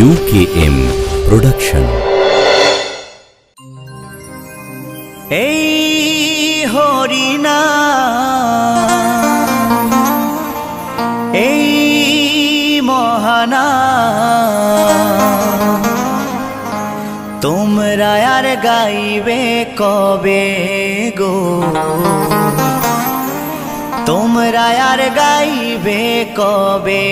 UKM Production। এই হরিনাম, এই মহানাম, তোমরা আর গাইবে কবে গো, তোমরা আর গাইবে কবে।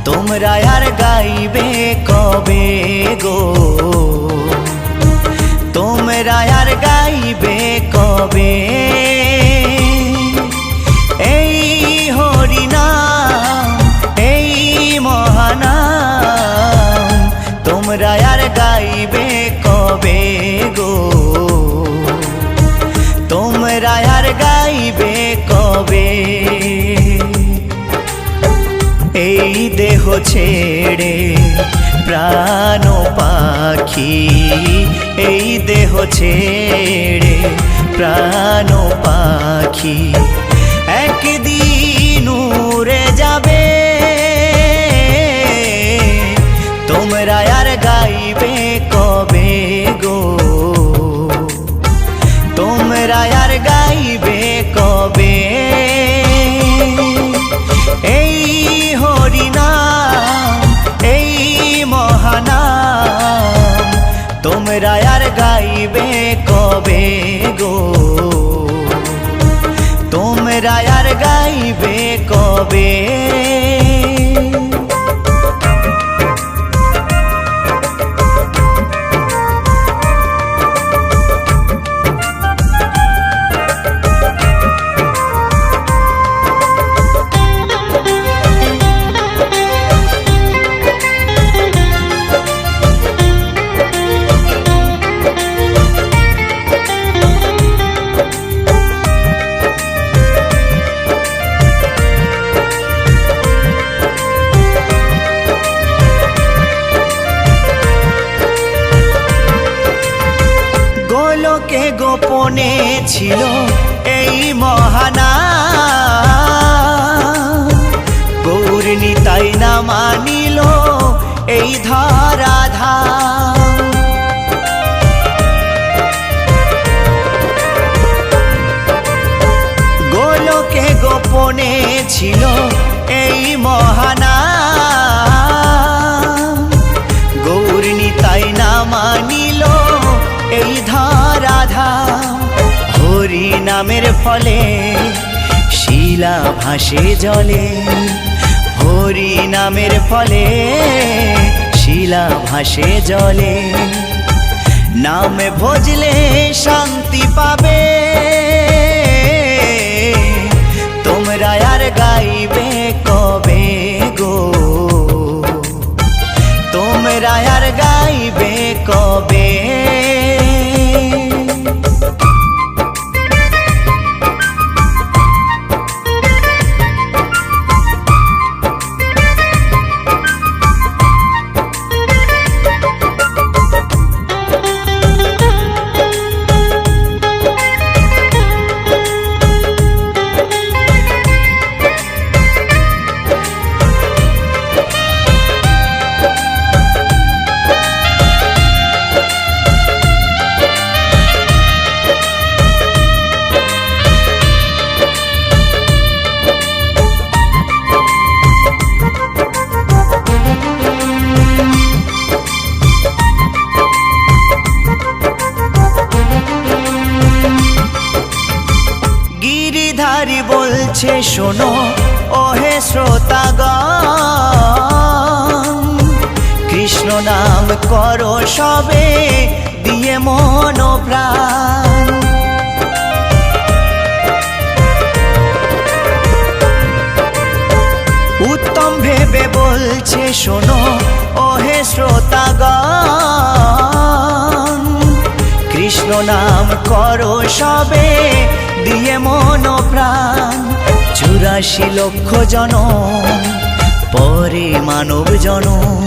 তোমরা আর গাইবে কবে গো, তোমরা আর গাইবে কবে। এই হরিনাম, এই মহানাম, তোমরা আর গাইবে কবে গো, তোমরা আর গাইবে কবে। এই দেহ ছেড়ে প্রাণ পাখি, এই দেহ ছেড়ে প্রাণ পাখি একদিন উড়ে যাবে। তোমরা আর গাইবে কবে গো, তোমরা আর গাইবে কবে। এই হরিনাম, এই মহানাম, তোমরা আর গাইবে কবে গো, তোমরা আর গাইবে কবে। গোলকে গোপনে ছিল এই মহানাম, গৌরনী তাই না মানিল এই ধরাধাম। গোলকে গোপনে ছিল এই মহানাম, গৌরনী তাই না মানিল এই ধরাধাম। হরি নামের ফলে শিলা ভাসে জলে, হরি নামের ফলে শিলা ভাসে জলে। নামে ভজলে শান্তি পাবে, তোমরা আর গাইবে কবে গো, তোমরা আর গাইবে কবে। বলছে শোনো ওহে শ্রোতাগণ, কৃষ্ণ নাম করো সবে দিয়ে মন প্রাণ। উত্তম ভেবে বলছে শোনো ওহে শ্রোতাগণ, কৃষ্ণ নাম করো সবে দিয়ে মন প্রাণ। 84 লক্ষ জনম পরে মানব জনম,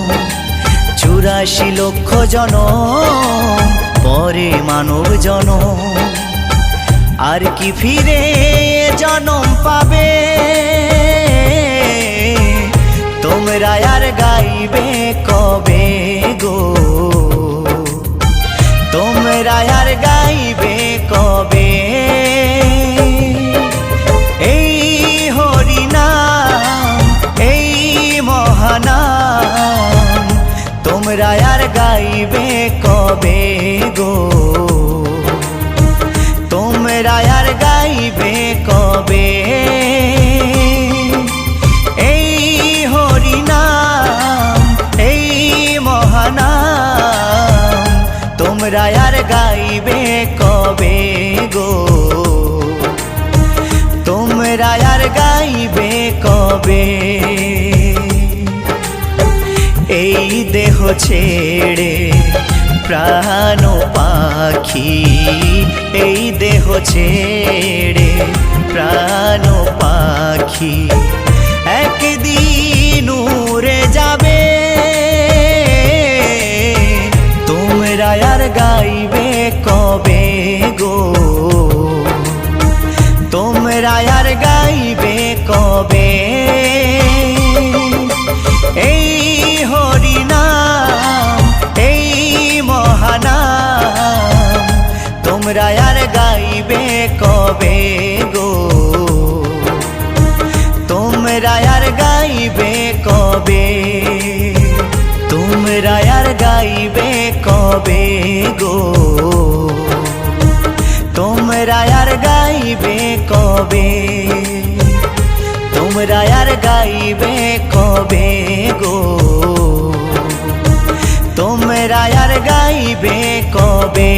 84 লক্ষ জনম পরে মানব জনম, আর কি ফিরে জনম পাবে? তোমরা আর গাইবে কবে গো, তোমরা আর গাইবে কবে? এই হরিনাম এই মহানাম, তোমরা আর গাইবে কবে গো, তোমরা আর গাইবে কবে? এই হরিনাম এই মহানাম, তোমরা আর গাইবে কবে গো, তোমরা আর গাইবে কবে? এই দেহ ছেড়ে প্রাণ পাখি, এই দেহ ছেড়ে প্রাণ পাখি, একদিন উড়ে যাবে। তোমরা আর গাইবে কবে গো, তোমরা আর গাইবে কবে? এই হরিনাম এই মহানাম, তোমরা আর গাইবে কবে গো, তোমরা আর গাইবে কবে? তোমরা আর গাইবে কবে গো, তোমরা আর গাইবে কবে? তোমরা আর গাইবে কবে গো, তোমরা আর গাইবে কবে?